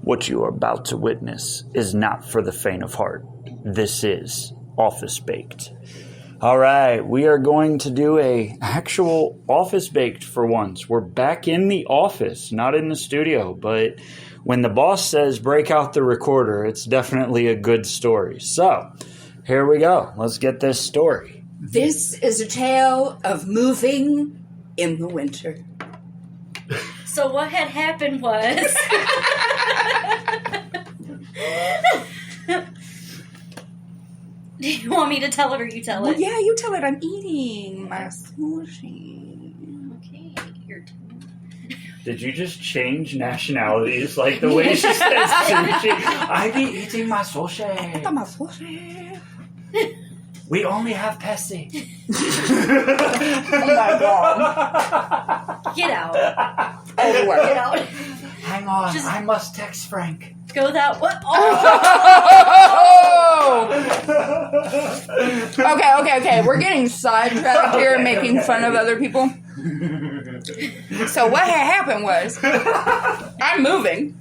What you are about to witness is not for the faint of heart. This is Office Baked. All right, we are going to do a actual Office Baked for once. We're back in the office, not in the studio, but when the boss says break out the recorder, it's definitely a good story. So, here we go. Let's get this story. This is a tale of moving in the winter. So what had happened was... Do you want me to tell it or you tell it? Well, yeah, you tell it. I'm eating my sushi. Okay, your turn. Did you just change nationalities like the way she says sushi? I be eating my sushi. My sushi. We only have Pepsi. Oh my god. Get out. Over. Get out. Hang on, Just- I must text Frank. Go that way. Oh! Okay. We're getting sidetracked here, making fun of other people. So what had happened was, I'm moving.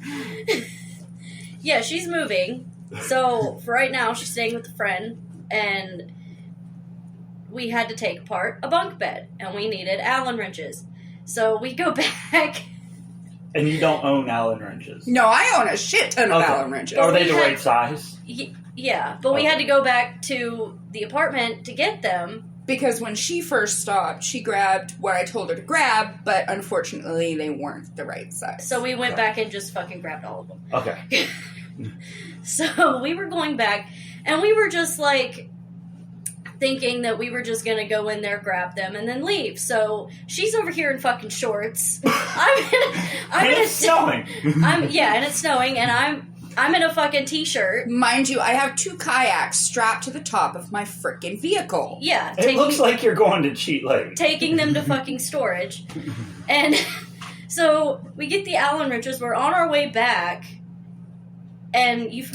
Yeah, she's moving. So for right now, she's staying with a friend, and we had to take apart a bunk bed, and we needed Allen wrenches. So we go back. And you don't own Allen wrenches. No, I own a shit ton of Allen wrenches. Are they the right size? Yeah, but we had to go back to the apartment to get them. Because when she first stopped, she grabbed what I told her to grab, but unfortunately they weren't the right size. So we went back and just fucking grabbed all of them. Okay. So we were going back, and we were just like thinking that we were just gonna go in there, grab them, and then leave. So she's over here in fucking shorts. And it's snowing. And it's snowing, and I'm in a fucking t-shirt. Mind you, I have 2 kayaks strapped to the top of my frickin' vehicle. Yeah, It looks like you're going to Cheat Lake. taking them to fucking storage, and so we get the Allen wrenches. We're on our way back, and you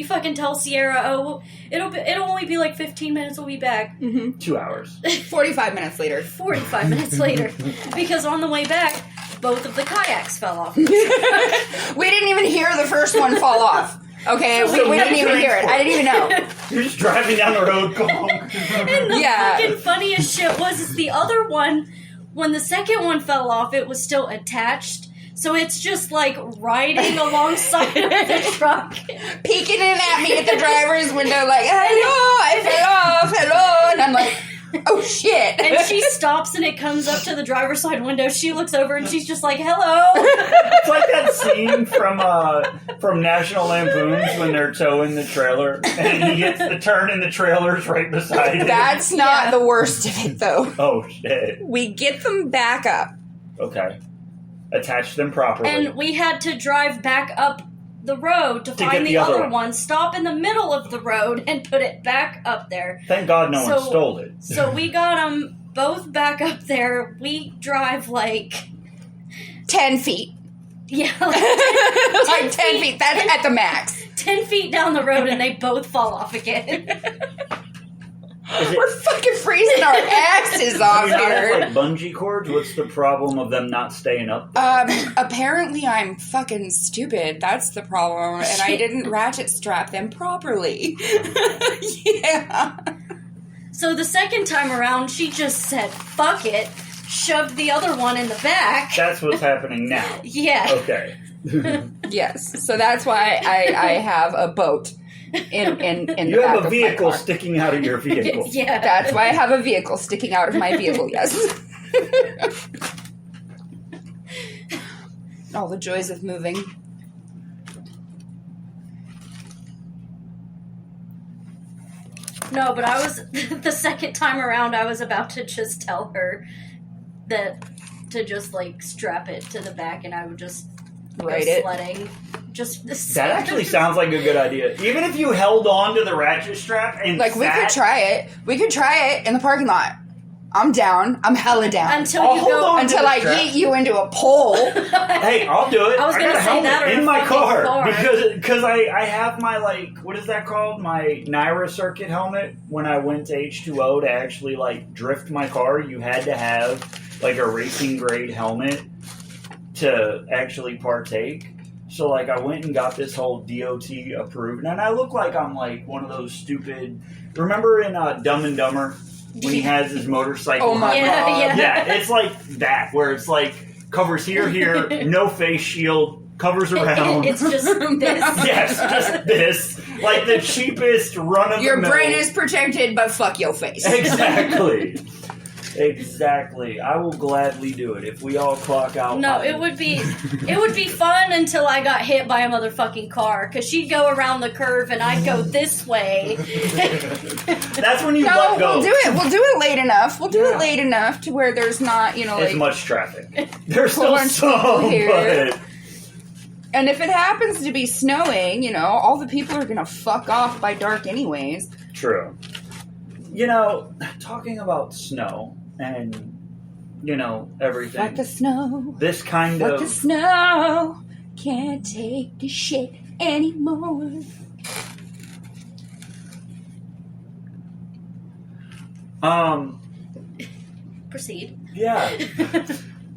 fucking tell Sierra, oh, it'll only be like 15 minutes. We'll be back. Mm-hmm. 2 hours. 45 minutes later. 45 minutes later, because on the way back, both of the kayaks fell off. We didn't even hear the first one fall off. Okay, So we didn't even hear it. I didn't even know. You're just driving down the road going. And the Yeah. fucking funniest shit was is the other one, when the second one fell off, it was still attached. So it's just like riding alongside of the truck. Peeking in at me at the driver's window like, hello, I fell off, hello. And I'm like, oh shit. And she stops and it comes up to the driver's side window. She looks over and she's just like, hello. It's like that scene from National Lampoons when they're towing the trailer and he gets the turn and the trailer's right beside him. That's not the worst of it, though. Oh, shit. We get them back up. Okay. Attach them properly. And we had to drive back up the road to get find the the other other one. one, stop in the middle of the road, and put it back up there. Thank God no one stole it. So we got them both back up there. We drive like 10 feet. Yeah, Like 10 feet. That's at the max. 10 feet down the road, and they both fall off again. We're fucking freezing our asses off Do you not have, here. like, bungee cords? What's the problem of them not staying up? Apparently I'm fucking stupid. That's the problem. And I didn't ratchet strap them properly. Yeah. So the second time around, she just said, fuck it, shoved the other one in the back. That's what's happening now. Yeah. Okay. Yes. So that's why I have a boat in the You back have a of vehicle my car. sticking out of your vehicle. Yeah. That's why I have a vehicle sticking out of my vehicle, yes. All the joys of moving. No, but I was, the second time around, I was about to just tell her that, to just, like, strap it to the back, and I would just Right go it. sledding. Just That actually sounds like a good idea. Even if you held on to the ratchet strap and Like, we could try it. We could try it in the parking lot. I'm down. I'm hella down. until I'll you hold go. on. Until I yeet you into a pole. Hey, I'll do it. I was got gonna a say helmet that or in a my fucking car, car. because I have my, like, what is that called? My Naira circuit helmet. When I went to H2O to actually, like, drift my car, you had to have like a racing grade helmet to actually partake. So, like, I went and got this whole DOT approved, and I look like I'm, like, one of those stupid... Remember in Dumb and Dumber, when he has his motorcycle? Oh, my God. Yeah, it's like that, where it's, like, covers here, no face shield, covers around. It's just this. Yes, just this. Like, the cheapest run-of-the-mill. Your brain is protected, but fuck your face. Exactly. Exactly. I will gladly do it if we all clock out. No, it would be fun until I got hit by a motherfucking car, because she'd go around the curve and I'd go this way. That's when you No, let go. we'll do it. We'll do it late enough. We'll do it late enough to where there's not, as like much traffic. There's still bunch of some, people here. but And if it happens to be snowing, all the people are gonna fuck off by dark anyways. true. Talking about snow and everything. Fuck the snow. This kind Fuck of the snow. Can't take the shit anymore. Proceed. Yeah.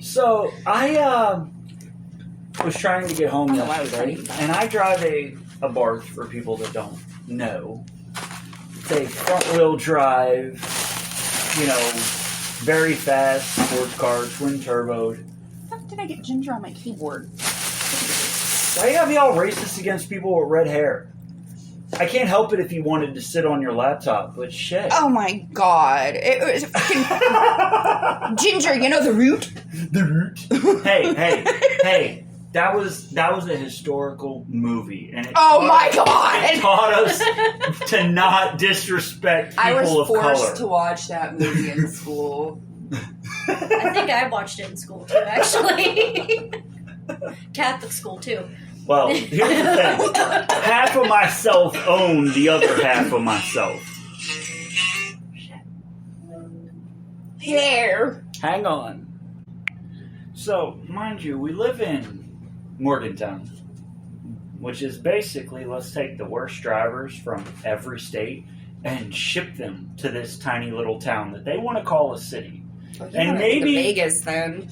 So I was trying to get home I don't know why I was yesterday, trying to- and I drive a barge for people that don't know. It's a front-wheel drive, very fast sports car, twin turboed. How the fuck did I get ginger on my keyboard? Why you gotta be all racist against people with red hair? I can't help it if you wanted to sit on your laptop, but shit. Oh my god. It was fucking ginger, the root? The root. Hey. That was a historical movie, and it Oh my it god! taught us to not disrespect people I was of forced color. to watch that movie in school. I think I watched it in school too, actually. Catholic school too. Well, here's the thing: half of myself owned the other half of myself. Hair. Hang on. So, mind you, we live in Morgantown, which is basically, let's take the worst drivers from every state and ship them to this tiny little town that they want to call a city. And maybe Vegas then.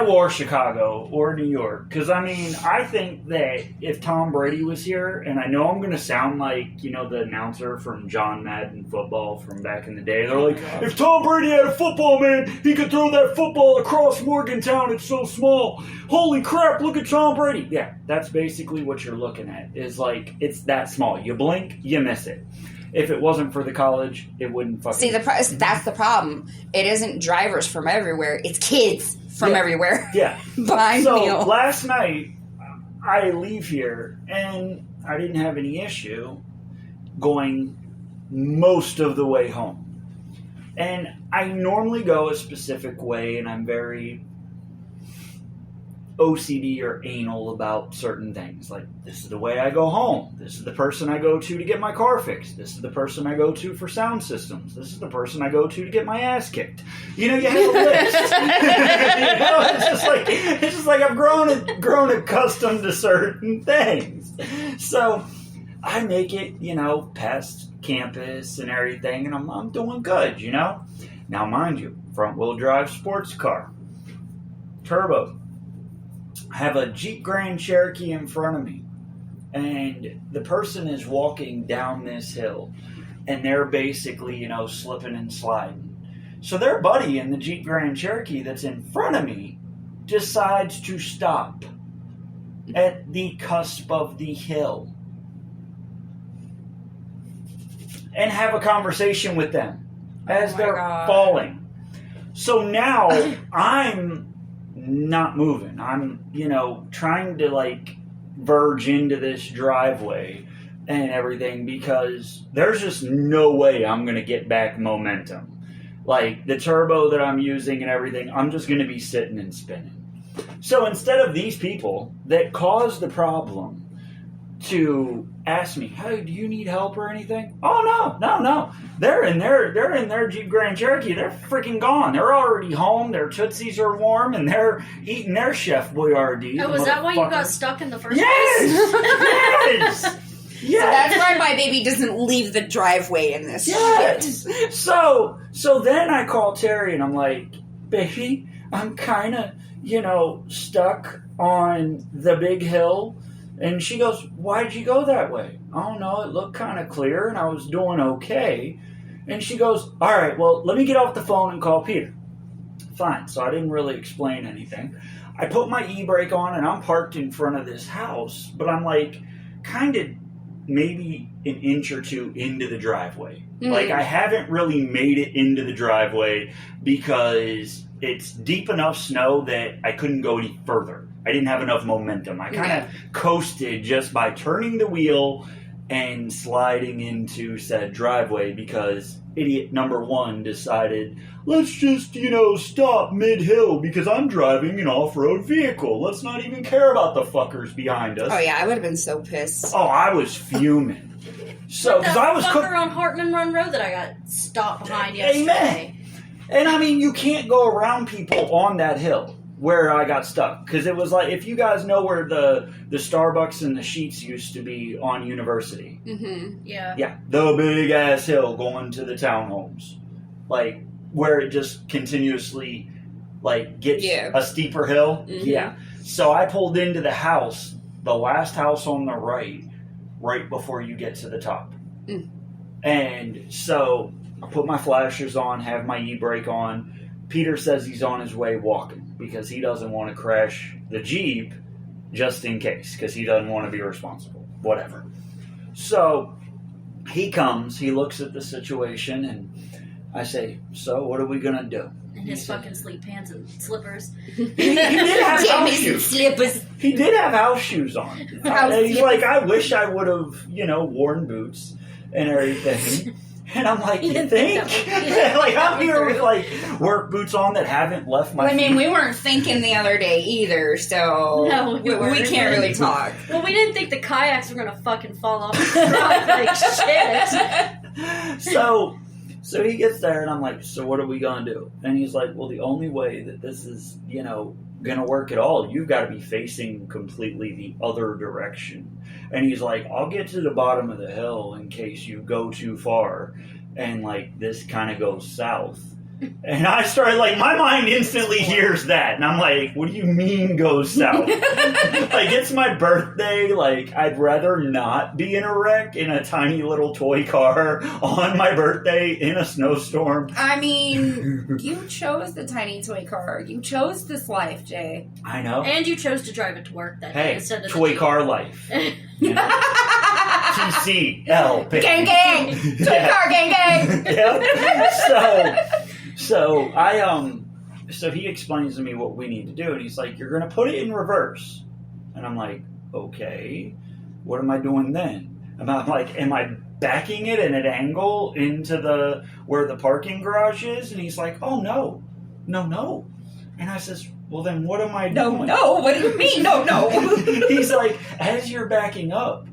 or Chicago or New York, because I think that if Tom Brady was here, and I know I'm going to sound like the announcer from John Madden football from back in the day, they're like, if Tom Brady had a football, man, he could throw that football across Morgantown. It's so small. Holy crap! Look at Tom Brady. Yeah, that's basically what you're looking at. Is like it's that small. You blink, you miss it. If it wasn't for the college, it wouldn't fucking... See, that's the problem. It isn't drivers from everywhere. It's kids from everywhere. Yeah. Behind me. So, last night, I leave here, and I didn't have any issue going most of the way home. And I normally go a specific way, and I'm very OCD or anal about certain things. Like, this is the way I go home. This is the person I go to get my car fixed. This is the person I go to for sound systems. This is the person I go to get my ass kicked. You have a list. It's just like I've grown accustomed to certain things. So I make it, past campus and everything, and I'm doing good, Now, mind you, front-wheel drive sports car, turbo. I have a Jeep Grand Cherokee in front of me, and the person is walking down this hill, and they're basically, slipping and sliding. So their buddy in the Jeep Grand Cherokee that's in front of me decides to stop at the cusp of the hill and have a conversation with them as they're falling. So now I'm not moving. I'm, trying to verge into this driveway and everything because there's just no way I'm going to get back momentum. Like the turbo that I'm using and everything, I'm just going to be sitting and spinning. So instead of these people that caused the problem to ask me, hey, do you need help or anything? Oh, no. They're in their Jeep Grand Cherokee. They're freaking gone. They're already home. Their Tootsies are warm, and they're eating their Chef Boyardee. Oh, was that why you got stuck in the first place? Yes! Yes! So that's why my baby doesn't leave the driveway in this shit. So then I call Terry, and I'm like, baby, I'm kind of, stuck on the big hill And she goes, why'd you go that way? I don't know, it looked kind of clear and I was doing okay. And she goes, all right, well, let me get off the phone and call Peter. Fine. So I didn't really explain anything. I put my e-brake on and I'm parked in front of this house, but I'm like kind of maybe an inch or two into the driveway. Like I haven't really made it into the driveway because it's deep enough snow that I couldn't go any further. I didn't have enough momentum. I kind of coasted just by turning the wheel and sliding into said driveway because idiot number one decided, let's just, stop mid-hill because I'm driving an off-road vehicle. Let's not even care about the fuckers behind us. Oh, yeah, I would have been so pissed. Oh, I was fuming. So, because I was fucker on Hartman Run Road that I got stopped behind yesterday. Amen. And I mean, you can't go around people on that hill where I got stuck. Because it was like, if you guys know where the Starbucks and the Sheets used to be on University. Mm-hmm. Yeah. Yeah, the big-ass hill going to the townhomes. Like, where it just continuously, gets a steeper hill. Mm-hmm. Yeah. So I pulled into the house, the last house on the right before you get to the top. Mm. And so I put my flashers on, have my e-brake on. Peter says he's on his way walking because he doesn't want to crash the Jeep just in case because he doesn't want to be responsible. Whatever. So he comes, he looks at the situation, and I say, so what are we going to do? In his fucking sleep pants and slippers. He did have house shoes. Slippers. He did have house shoes on. And he's like, I wish I would have, worn boots and everything. And I'm like, you think? I'm here with work boots on that haven't left my feet. I mean, we weren't thinking the other day either, so no, we can't really talk. Well, we didn't think the kayaks were gonna fucking fall off the truck like shit. So he gets there and I'm like, so what are we gonna do? And he's like, well, the only way that this is, gonna work at all, you've got to be facing completely the other direction. And he's like, I'll get to the bottom of the hill in case you go too far and this kind of goes south. And I started my mind instantly hears that and I'm like, what do you mean goes south? It's my birthday, I'd rather not be in a wreck in a tiny little toy car on my birthday in a snowstorm. I mean, you chose the tiny toy car. You chose this life, Jay. I know. And you chose to drive it to work that day instead of toy car life. TCL. Gang gang! Toy car gang gang! Yep. So he explains to me what we need to do, and he's like, you're going to put it in reverse. And I'm like, okay, what am I doing then? And I'm like, am I backing it at an angle into where the parking garage is? And he's like, oh, no. And I says, well, then what am I doing? No, what do you mean? No. He's like, as you're backing up,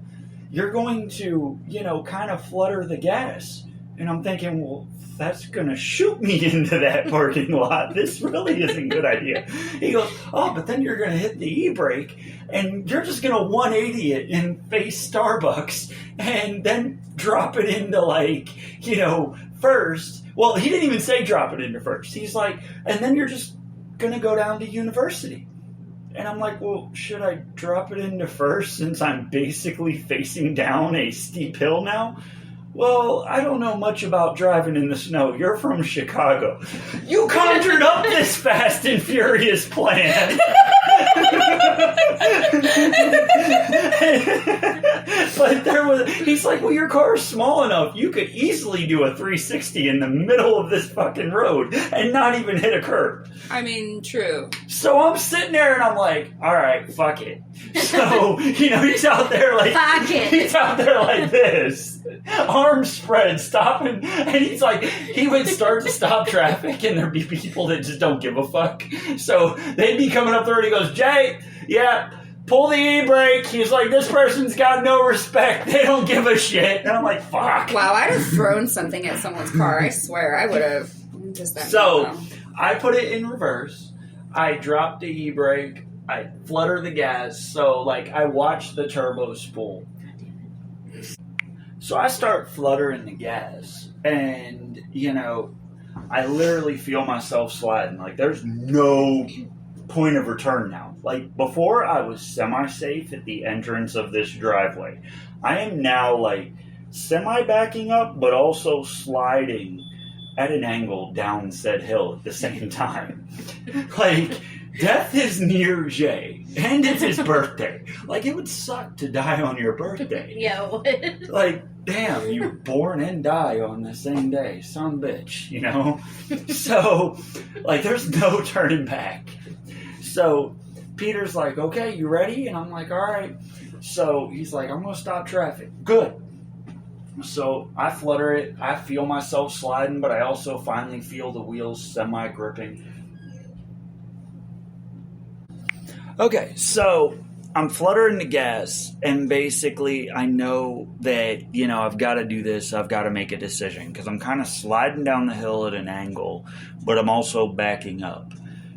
you're going to, kind of flutter the gas. And I'm thinking, well, that's going to shoot me into that parking lot. This really isn't a good idea. He goes, oh, but then you're going to hit the e-brake and you're just going to 180 it and face Starbucks and then drop it into first. Well, he didn't even say drop it into first. He's like, and then you're just going to go down to University. And I'm like, well, should I drop it into first since I'm basically facing down a steep hill now? Well, I don't know much about driving in the snow. You're from Chicago. You conjured up this fast and furious plan. But he's like, well, your car is small enough. You could easily do a 360 in the middle of this fucking road and not even hit a curb. I mean, true. So I'm sitting there and I'm like, all right, fuck it. So, he's out there fuck it. He's out there like this, arms spread, stopping, and he's like, he would start to stop traffic and there'd be people that just don't give a fuck. So they'd be coming up there and he goes, Jay, yeah, pull the e-brake. He's like, this person's got no respect. They don't give a shit. And I'm like, fuck. Wow, I'd have thrown something at someone's car. I swear, I would have. So I put it in reverse. I dropped the e-brake. I flutter the gas. So, I watch the turbo spool. So I start fluttering the gas. And, I literally feel myself sliding. There's no point of return now. Like, before I was semi-safe at the entrance of this driveway. I am now, like, semi-backing up, but also sliding at an angle down said hill at the same time. Like, death is near Jay, and it's his birthday. Like, it would suck to die on your birthday. Yeah, it would. Like, damn, you're born and die on the same day. Son of a bitch, you know? So, like, there's no turning back. So, Peter's like, okay, you ready? And I'm like, all right. So, he's like, I'm going to stop traffic. Good. So, I flutter it. I feel myself sliding, but I also finally feel the wheels semi-gripping. Okay, so I'm fluttering the gas, and basically I know that, you know, I've got to do this. I've got to make a decision because I'm kind of sliding down the hill at an angle, but I'm also backing up.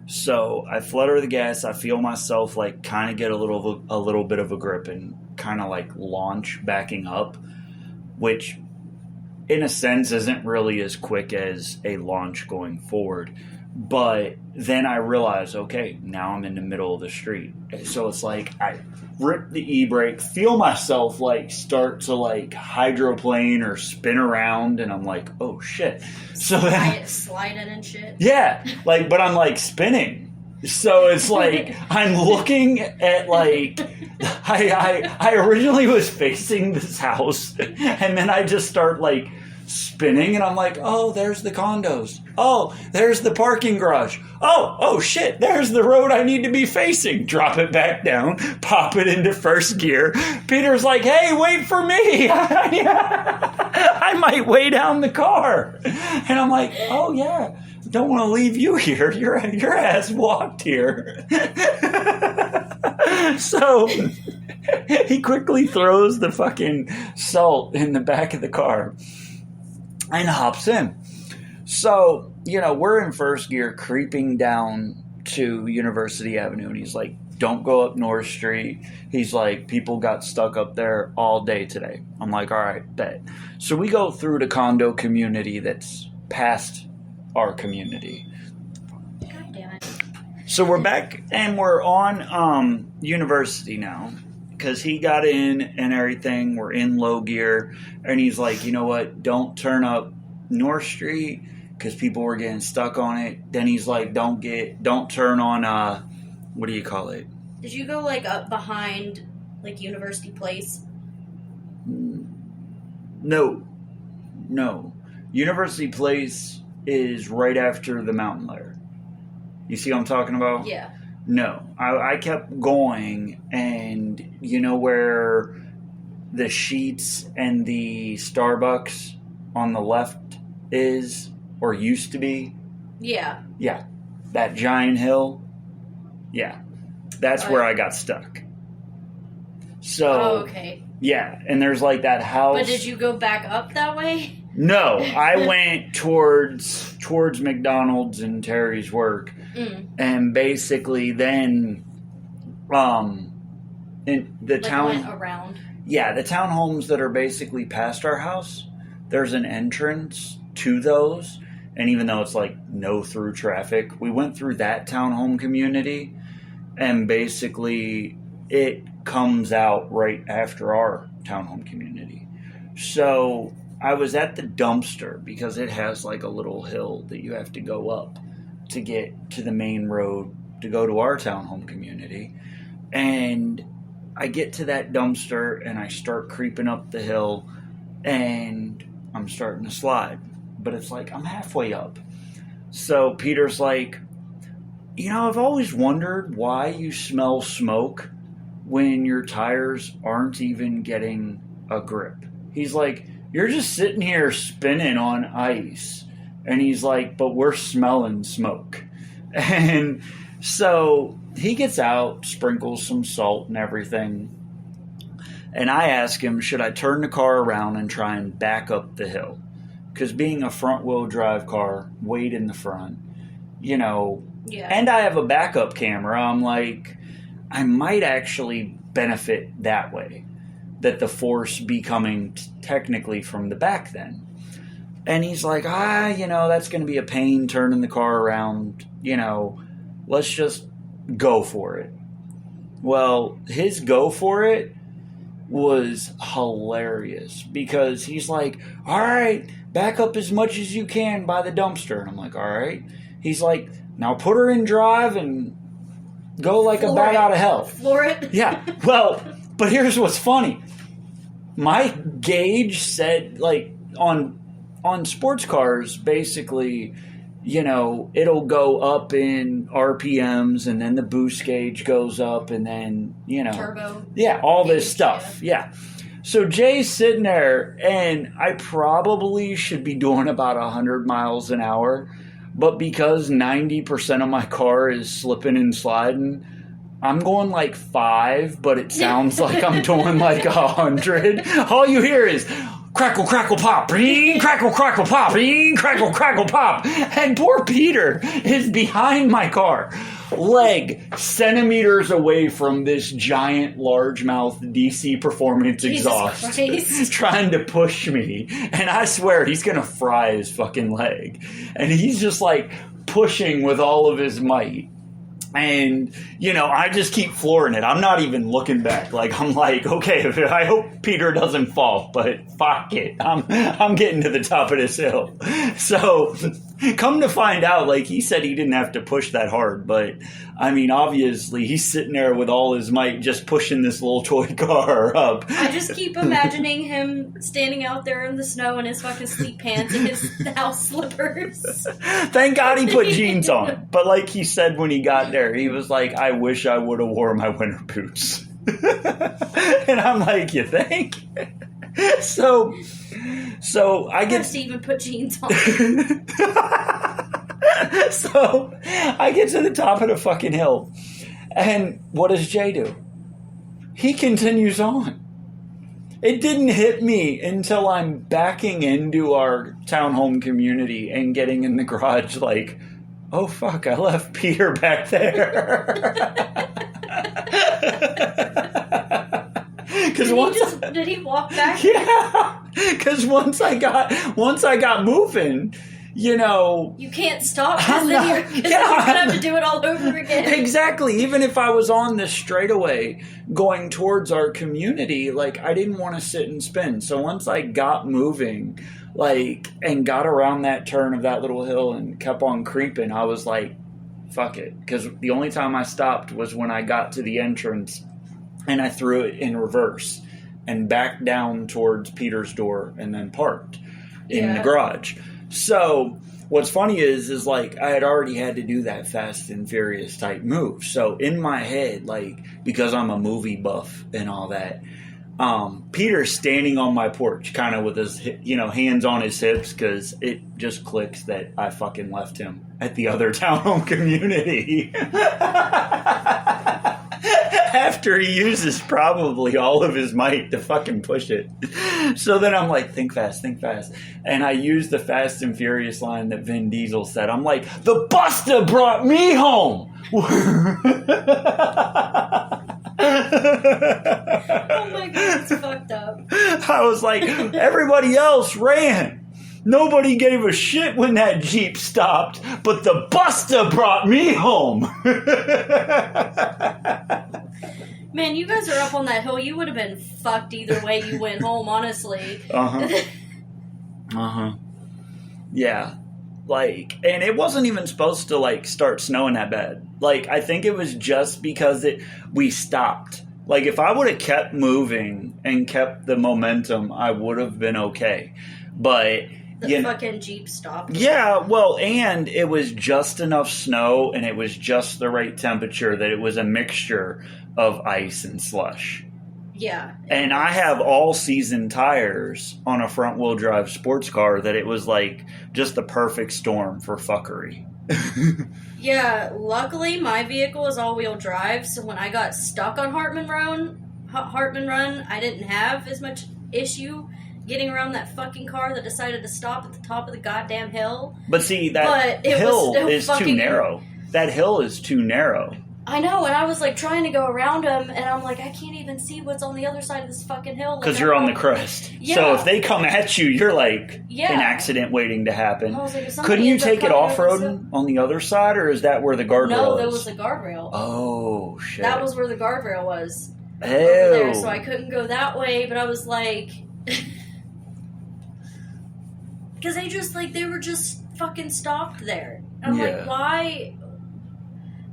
So I flutter the gas. I feel myself like kind of get a little bit of a grip and kind of like launch backing up, which in a sense isn't really as quick as a launch going forward. But then I realize, okay, now I'm in the middle of the street. So it's like I rip the e-brake, feel myself like start to like hydroplane or spin around, and I'm like, oh shit. So then, sliding and shit. Yeah, like, but I'm like spinning. So it's like I'm looking at like I originally was facing this house, and then I just start like spinning, and I'm like, oh, there's the condos. Oh, there's the parking garage. Oh shit, there's the road I need to be facing. Drop it back down, pop it into first gear. Peter's like, hey, wait for me. I might weigh down the car. And I'm like, oh yeah, don't want to leave you here. Your ass walked here. So he quickly throws the fucking salt in the back of the car and hops in. So, you know, we're in first gear creeping down to University Avenue, and he's like, don't go up North Street. He's like, people got stuck up there all day today. I'm like, all right, bet. So we go through the condo community that's past our community. God damn it. So we're back, and we're on University now. Because he got in and everything, we're in low gear, and he's like, you know what, don't turn up North Street, because people were getting stuck on it. Then he's like, don't turn on, what do you call it? Did you go, like, up behind, like, University Place? No. University Place is right after the mountain lair. You see what I'm talking about? Yeah. No, I kept going, and you know where the Sheets and the Starbucks on the left is, or used to be? Yeah. Yeah, that giant hill. Yeah, that's where I got stuck. So, okay. Yeah, and there's like that house. But did you go back up that way? No, I went towards McDonald's and Terry's work. And basically then in the like town went around. Yeah, the townhomes that are basically past our house, there's an entrance to those, and even though it's like no through traffic, we went through that townhome community, and basically it comes out right after our townhome community. So I was at the dumpster because it has like a little hill that you have to go up to get to the main road to go to our townhome community. And I get to that dumpster and I start creeping up the hill and I'm starting to slide. But it's like I'm halfway up. So Peter's like, you know, I've always wondered why you smell smoke when your tires aren't even getting a grip. He's like, you're just sitting here spinning on ice. And he's like, but we're smelling smoke. And so he gets out, sprinkles some salt and everything. And I ask him, should I turn the car around and try and back up the hill? Because being a front-wheel drive car, weight in the front, you know, yeah. And I have a backup camera, I'm like, I might actually benefit that way. That the force be coming technically from the back then. And he's like, you know, that's going to be a pain turning the car around. You know, let's just go for it. Well, his go for it was hilarious because he's like, all right, back up as much as you can by the dumpster. And I'm like, all right. He's like, now put her in drive and go like a bat out of hell. Floor it. Yeah. Well, but here's what's funny. My gauge said, like, on sports cars, basically, you know, it'll go up in RPMs and then the boost gauge goes up and then, you know. Turbo. Yeah, all this stuff. Yeah. So Jay's sitting there and I probably should be doing about 100 miles an hour. But because 90% of my car is slipping and sliding, I'm going like 5, but it sounds like I'm doing like 100. All you hear is crackle, crackle, pop, bing, crackle, crackle, pop, bing, crackle, crackle, pop. And poor Peter is behind my car, leg centimeters away from this giant largemouth DC Performance exhaust, trying to push me. And I swear he's going to fry his fucking leg. And he's just like pushing with all of his might. And, you know, I just keep flooring it. I'm not even looking back. Like, I'm like, okay, I hope Peter doesn't fall, but fuck it. I'm getting to the top of this hill. So, come to find out, like, he said he didn't have to push that hard. But, I mean, obviously, he's sitting there with all his might just pushing this little toy car up. I just keep imagining him standing out there in the snow in his fucking sleep pants and his house slippers. Thank God he put jeans on. But like he said when he got there, he was like, I wish I would have wore my winter boots. And I'm like, you think? So I get to even put jeans on. So I get to the top of the fucking hill. And what does Jay do? He continues on. It didn't hit me until I'm backing into our townhome community and getting in the garage like, oh fuck, I left Peter back there. Did he walk back? Yeah, because once I got moving, you know, you can't stop because then you're gonna have to do it all over again. Exactly. Even if I was on this straightaway going towards our community, like I didn't want to sit and spin. So once I got moving, like, and got around that turn of that little hill and kept on creeping, I was like, fuck it. Because the only time I stopped was when I got to the entrance and I threw it in reverse and backed down towards Peter's door and then parked in the garage. So what's funny is like I had already had to do that Fast and Furious type move. So in my head, like, because I'm a movie buff and all that, Peter's standing on my porch kind of with his, you know, hands on his hips because it just clicks that I fucking left him at the other townhome community. After he uses probably all of his might to fucking push it. So then I'm like, think fast, think fast. And I use the Fast and Furious line that Vin Diesel said. I'm like, the Buster brought me home. Oh my god, it's fucked up. I was like, everybody else ran. Nobody gave a shit when that Jeep stopped, but the Buster brought me home. Man, you guys are up on that hill. You would have been fucked either way you went home, honestly. Yeah. Like, and it wasn't even supposed to, like, start snowing that bad. Like, I think it was just because we stopped. Like, if I would have kept moving and kept the momentum, I would have been okay. But the fucking Jeep stopped. Yeah, well, and it was just enough snow and it was just the right temperature that it was a mixture of ice and slush. Yeah. And I have all-season tires on a front-wheel drive sports car that it was like just the perfect storm for fuckery. Yeah, luckily my vehicle is all-wheel drive, so when I got stuck on Hartman Run, I didn't have as much issue getting around that fucking car that decided to stop at the top of the goddamn hill. But see, that hill is too narrow. That hill is too narrow. I know, and I was like trying to go around them, and I'm like, I can't even see what's on the other side of this fucking hill. Because you're on the crest. Yeah. So if they come at you, you're like Yeah. an accident waiting to happen. I was like, if somebody Couldn't you ends up take it coming off over this roading on the other side, or is that where the guardrail No, is? there was the guardrail. Oh, shit. That was where the guardrail was. Ew. Over there, so I couldn't go that way, but I was like... Because they were just fucking stopped there. I'm Yeah. like, why...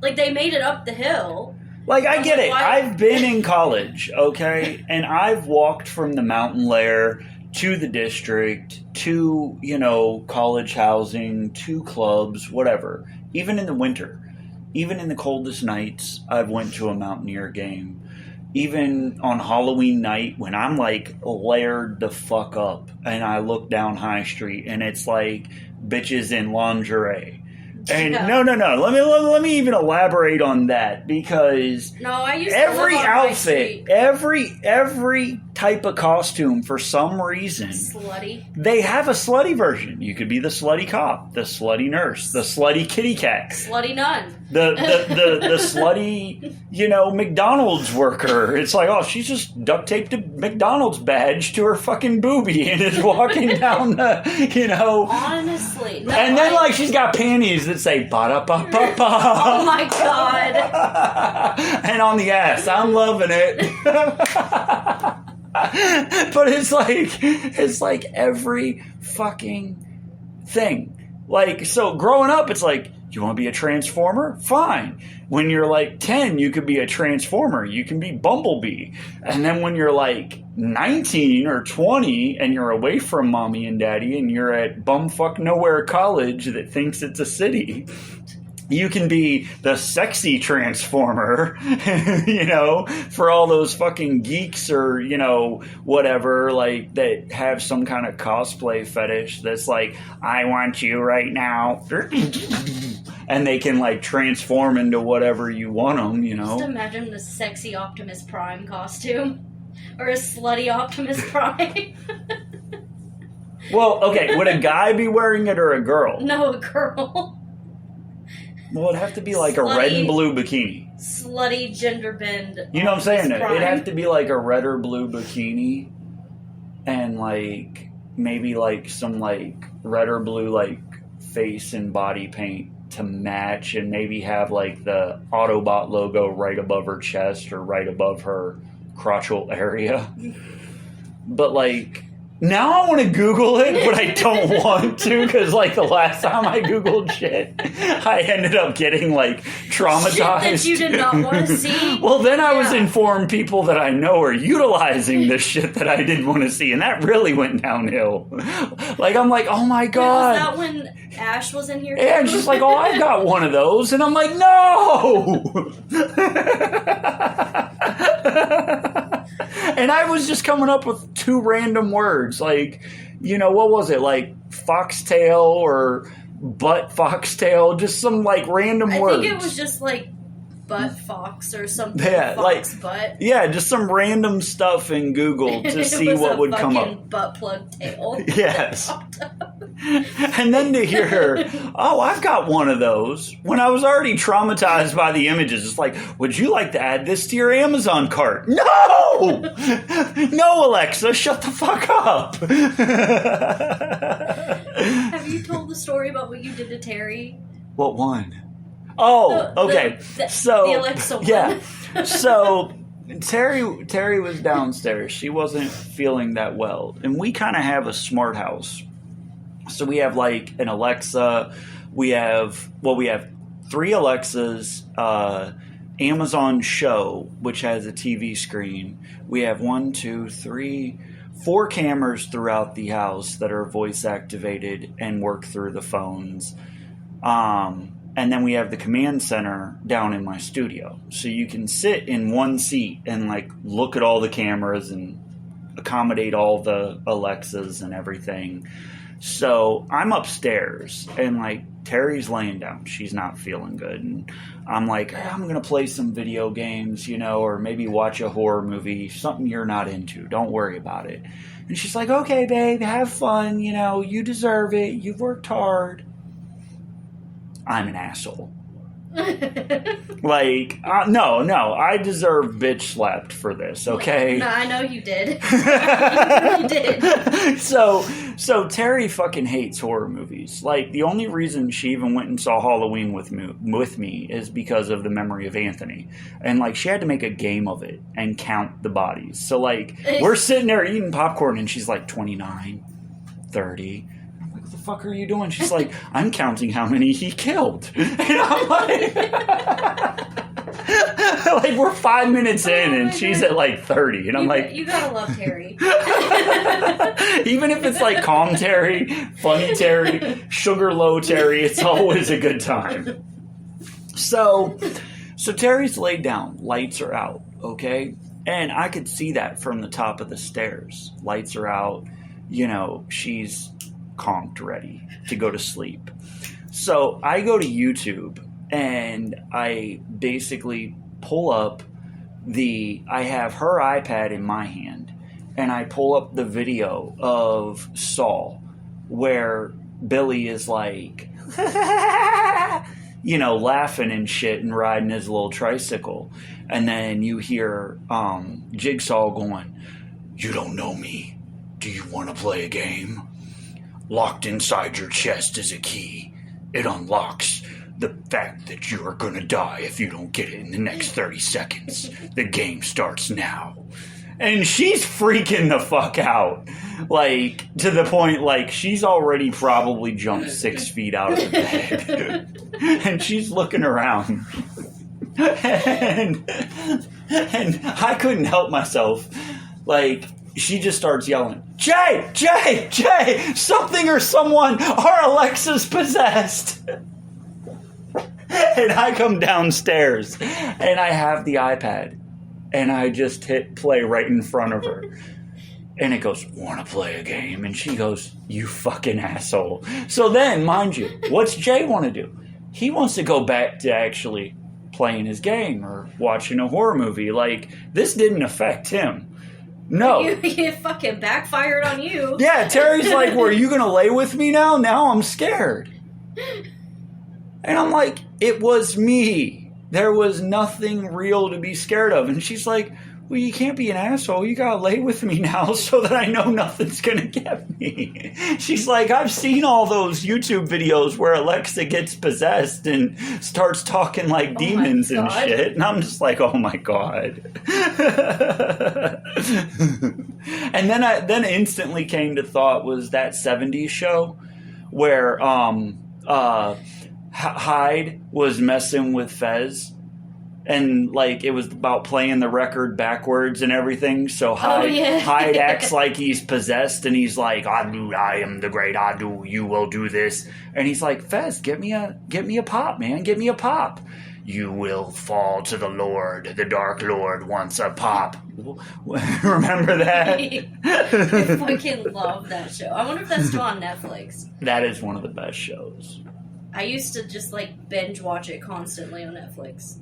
Like, they made it up the hill. Like, I get it. Why- I've been in college, okay? And I've walked from the mountain lair to the district, to, college housing, to clubs, whatever. Even in the winter. Even in the coldest nights, I've went to a Mountaineer game. Even on Halloween night, when I'm, like, layered the fuck up, and I look down High Street, and it's like bitches in lingerie. And Yeah. no. Let me even elaborate on that, because No, I used to every live on High outfit, Street. every type of costume, for some reason, Slutty. they have a slutty version. You could be the slutty cop, the slutty nurse, the slutty kitty cat, Slutty nun. the slutty, McDonald's worker. It's like, oh, she's just duct taped a McDonald's badge to her fucking boobie and is walking down the, Honestly. No, and then like she's got panties that say ba-da-ba-ba-ba. Oh my god. And on the ass, I'm loving it. But it's like every fucking thing. Like, so growing up, it's like, you want to be a Transformer? Fine. When you're like 10, you could be a Transformer. You can be Bumblebee. And then when you're like 19 or 20 and you're away from mommy and daddy and you're at bumfuck nowhere college that thinks it's a city, you can be the sexy Transformer, for all those fucking geeks or, whatever, like, that have some kind of cosplay fetish that's like, I want you right now. And they can, like, transform into whatever you want them, Just imagine the sexy Optimus Prime costume. Or a slutty Optimus Prime. Well, okay, would a guy be wearing it or a girl? No, a girl. Well, it'd have to be like a red and blue bikini. Slutty gender bend. You know what I'm saying? Optimus Prime. It'd have to be like a red or blue bikini and like maybe like some like red or blue like face and body paint to match, and maybe have like the Autobot logo right above her chest or right above her crotchal area. But like, now I want to Google it, but I don't want to, because like the last time I Googled shit, I ended up getting like traumatized. Shit that you did not want to see. Well, then I was informed people that I know are utilizing this shit that I didn't want to see, and that really went downhill. Like, I'm like, oh my god. Was that when Ash was in here? Yeah, and she's like, oh, I've got one of those. And I'm like, no! And I was just coming up with two random words. Like, what was it? Like, foxtail or butt foxtail? Just some, like, random words. I think it was just, like, butt fox or something. Yeah, fox like, butt. Yeah, just some random stuff in Google to see what would come up. Butt plug tail. Yes. And then to hear her, oh, I've got one of those. When I was already traumatized by the images, it's like, would you like to add this to your Amazon cart? No! No, Alexa, shut the fuck up. Have you told the story about what you did to Terry? What one? Oh, okay. So the Alexa one. Yeah. So Terry was downstairs. She wasn't feeling that well, and we kind of have a smart house. So we have like an Alexa. We have 3 Alexas. Amazon Show, which has a TV screen. We have 1, 2, 3, 4 cameras throughout the house that are voice activated and work through the phones. And then we have the command center down in my studio. So you can sit in one seat and like look at all the cameras and accommodate all the Alexas and everything. So I'm upstairs and like Terry's laying down. She's not feeling good. And I'm like, I'm going to play some video games, or maybe watch a horror movie, something you're not into. Don't worry about it. And she's like, okay, babe, have fun. You deserve it. You've worked hard. I'm an asshole. Like, no, I deserve bitch slapped for this, okay? No, I know you did. You did. So Terry fucking hates horror movies. Like, the only reason she even went and saw Halloween with me is because of the memory of Anthony. And, like, she had to make a game of it and count the bodies. So, like, we're sitting there eating popcorn, and she's like, 29, 30... What the fuck are you doing? She's like, I'm counting how many he killed. And I'm like, like we're 5 minutes in and she's at like 30. And I'm like, you gotta love Terry. Even if it's like calm Terry, funny Terry, sugar low Terry, it's always a good time. So Terry's laid down. Lights are out, okay? And I could see that from the top of the stairs. Lights are out. You know, she's conked ready to go to sleep. So I go to YouTube and I basically pull up I have her iPad in my hand and I pull up the video of Saw where Billy is like, you know, laughing and shit and riding his little tricycle. And then you hear Jigsaw going, "You don't know me. Do you want to play a game? Locked inside your chest is a key. It unlocks the fact that you are going to die if you don't get it in the next 30 seconds. The game starts now." And she's freaking the fuck out. Like, to the point, like, she's already probably jumped 6 feet out of the bed. And she's looking around. And I couldn't help myself. Like, she just starts yelling, Jay, something or someone, our Alexa's possessed. And I come downstairs and I have the iPad and I just hit play right in front of her. And it goes, "Want to play a game?" And she goes, "You fucking asshole." So then, mind you, what's Jay want to do? He wants to go back to actually playing his game or watching a horror movie. Like, this didn't affect him. No. You fucking backfired on you. Yeah, Terry's like, "Well, are you going to lay with me now? Now I'm scared." And I'm like, it was me. There was nothing real to be scared of. And she's like, "Well, you can't be an asshole. You got to lay with me now so that I know nothing's going to get me." She's like, "I've seen all those YouTube videos where Alexa gets possessed and starts talking like demons and shit." And I'm just like, oh my God. And then instantly came to thought was that 70s show where Hyde was messing with Fez. And, like, it was about playing the record backwards and everything. So Hyde acts like he's possessed, and he's like, I am the great Adu, you will do this. And he's like, "Fez, get me a pop, man. Get me a pop." "You will fall to the Lord. The Dark Lord wants a pop." Remember that? I fucking love that show. I wonder if that's still on Netflix. That is one of the best shows. I used to just, like, binge watch it constantly on Netflix.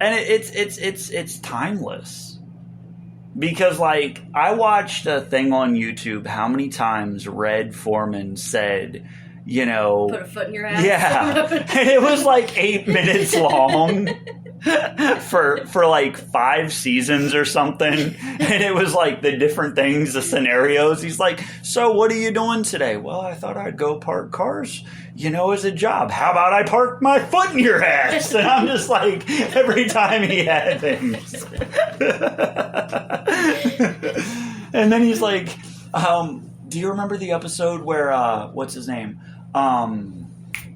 And it's timeless. Because, like, I watched a thing on YouTube how many times Red Foreman said, you know... Put a foot in your ass? Yeah. And it was like 8 minutes long for like 5 seasons or something. And it was like the different things, the scenarios. He's like, "So what are you doing today?" "Well, I thought I'd go park cars, you know, as a job." "How about I park my foot in your ass?" And I'm just like, every time he had things. And then he's like, do you remember the episode where, what's his name?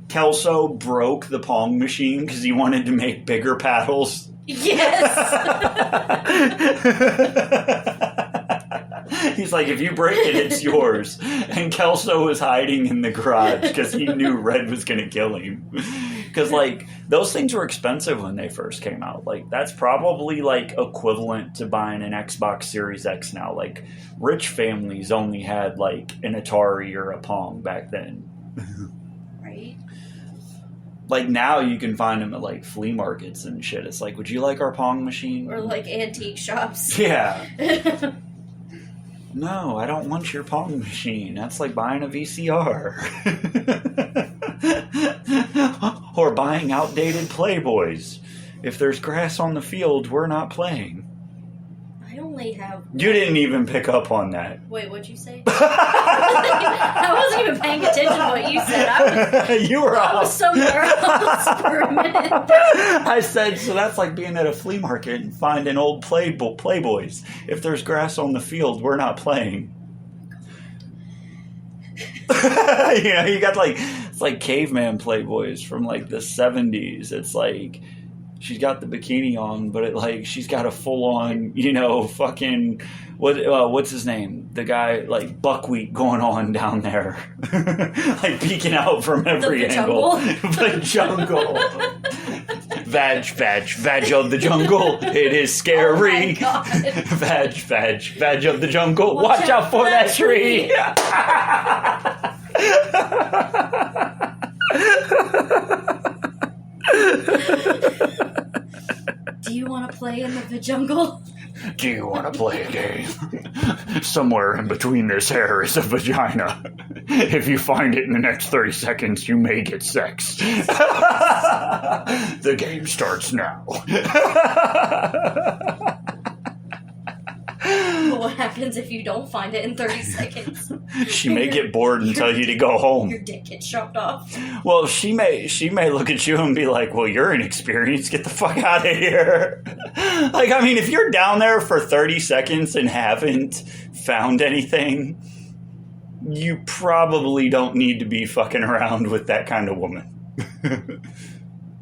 Kelso broke the Pong machine because he wanted to make bigger paddles? Yes! He's like, "If you break it, it's yours." And Kelso was hiding in the garage because he knew Red was going to kill him. Because, like, those things were expensive when they first came out. Like, that's probably, like, equivalent to buying an Xbox Series X now. Like, rich families only had, like, an Atari or a Pong back then. Right? Like, now you can find them at, like, flea markets and shit. It's like, "Would you like our Pong machine?" Or, like, antique shops. Yeah. "No, I don't want your Pong machine. That's like buying a VCR." Or buying outdated Playboys. If there's grass on the field, we're not playing. I only have... You didn't even pick up on that. Wait, what'd you say? I wasn't even paying attention to what you said. I was somewhere else for a minute. I said, so that's like being at a flea market and finding old Playboys. If there's grass on the field, we're not playing. You got it's like caveman Playboys from like the 70s. It's like she's got the bikini on, but she's got a full on, fucking what's his name? The guy like buckwheat going on down there, like peeking out from every angle. The jungle. Vag of the jungle. It is scary. Oh Vag of the jungle. Watch out for that tree. Do you want to play in the jungle? Do you want to play a game? Somewhere in between this hair is a vagina. If you find it in the next 30 seconds, you may get sex. The game starts now. What happens if you don't find it in 30 seconds? She may get bored and tell you to go home. Your dick gets chopped off. Well, she may look at you and be like, well, you're inexperienced. Get the fuck out of here. If you're down there for 30 seconds and haven't found anything, you probably don't need to be fucking around with that kind of woman.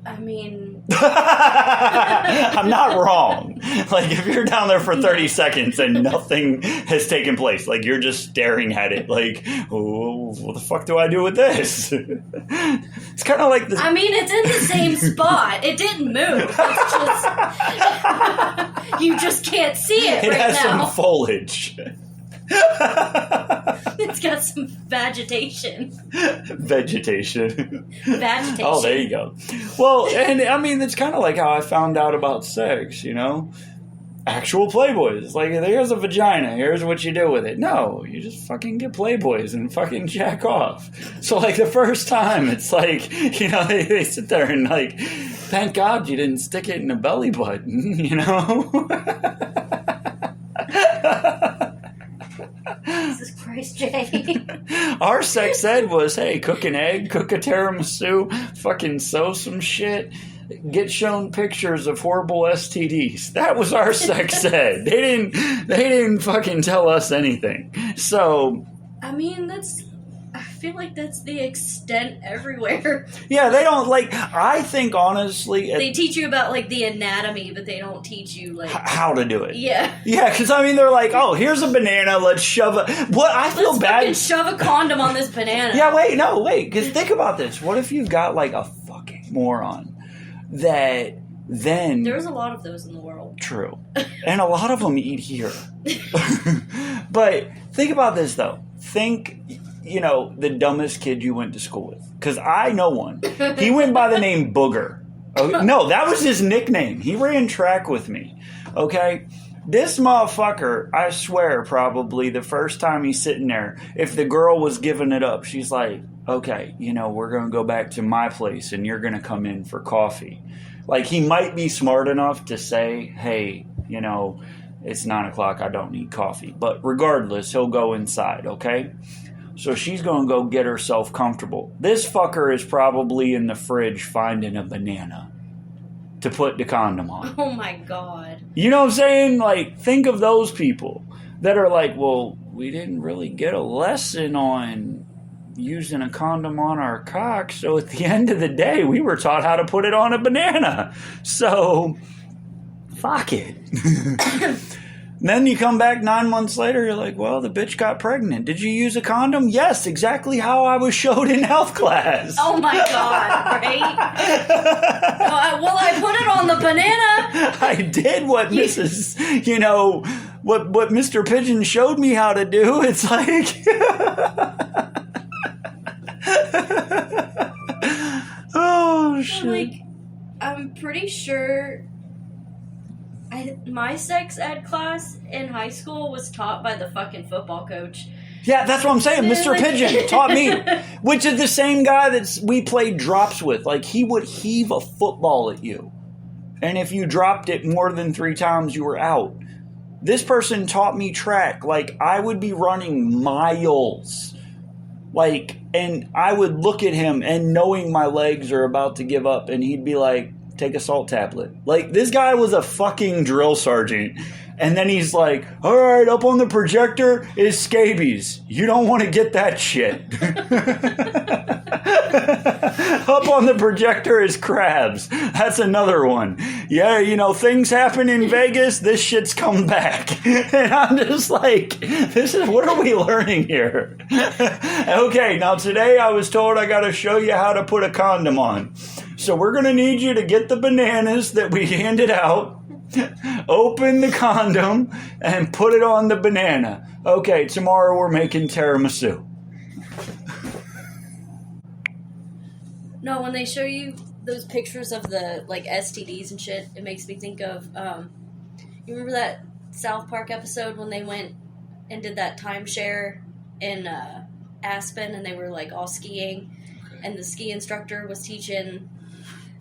I mean... I'm not wrong. If you're down there for 30 seconds and nothing has taken place, you're just staring at it oh, what the fuck do I do with this? It's kind of like the... I mean, it's in the same spot. It didn't move. It's just... you just can't see it right now. It has some foliage. It's got some vegetation. Vegetation. Oh, there you go. Well, and I mean, it's kind of like how I found out about sex, Actual Playboys. Here's a vagina. Here's what you do with it. No, you just fucking get Playboys and fucking jack off. So, the first time, it's they sit there and, thank God you didn't stick it in a belly button, Jesus Christ, Jay. Our sex ed was, hey, cook an egg, cook a tiramisu, fucking sew some shit, get shown pictures of horrible STDs. That was our sex ed. They didn't fucking tell us anything. So, I mean, I feel like that's the extent everywhere. Yeah, they don't, I think, honestly... They teach you about, the anatomy, but they don't teach you, how to do it. Yeah. Yeah, because, they're like, oh, here's a banana, let's shove a... What, I feel bad... Let's fucking shove a condom on this banana. Yeah, wait, because think about this. What if you've got, a fucking moron that then... There's a lot of those in the world. True. And a lot of them eat here. But think about this, though. Think... the dumbest kid you went to school with. Because I know one. He went by the name Booger. Oh, no, that was his nickname. He ran track with me. Okay? This motherfucker, I swear, probably the first time he's sitting there, if the girl was giving it up, she's like, okay, we're going to go back to my place and you're going to come in for coffee. He might be smart enough to say, hey, it's 9 o'clock, I don't need coffee. But regardless, he'll go inside, okay? So she's going to go get herself comfortable. This fucker is probably in the fridge finding a banana to put the condom on. Oh my God. You know what I'm saying? Think of those people that are well, we didn't really get a lesson on using a condom on our cock. So at the end of the day, we were taught how to put it on a banana. So, fuck it. Then you come back 9 months later, you're like, well, the bitch got pregnant. Did you use a condom? Yes, exactly how I was showed in health class. Oh my God, right? Well, I put it on the banana. I did what Mrs., what Mr. Pigeon showed me how to do. It's oh, shit. I'm pretty sure... my sex ed class in high school was taught by the fucking football coach. Yeah, that's what I'm saying. Mr. Pigeon taught me, which is the same guy that we played drops with. Like, he would heave a football at you, and if you dropped it more than 3 times, you were out. This person taught me track. Like, I would be running miles. Like, and I would look at him and knowing my legs are about to give up, and he'd be like, take a salt tablet. Like, this guy was a fucking drill sergeant. And then he's like, all right, up on the projector is scabies. You don't want to get that shit. Up on the projector is crabs. That's another one. Yeah, you know, things happen in Vegas. This shit's come back. And I'm just like, what are we learning here? Okay, now today I was told I got to show you how to put a condom on. So we're going to need you to get the bananas that we handed out. Open the condom and put it on the banana. Okay, tomorrow we're making tiramisu. No, when they show you those pictures of the like STDs and shit, it makes me think of you remember that South Park episode when they went and did that timeshare in Aspen and they were like all skiing and the ski instructor was teaching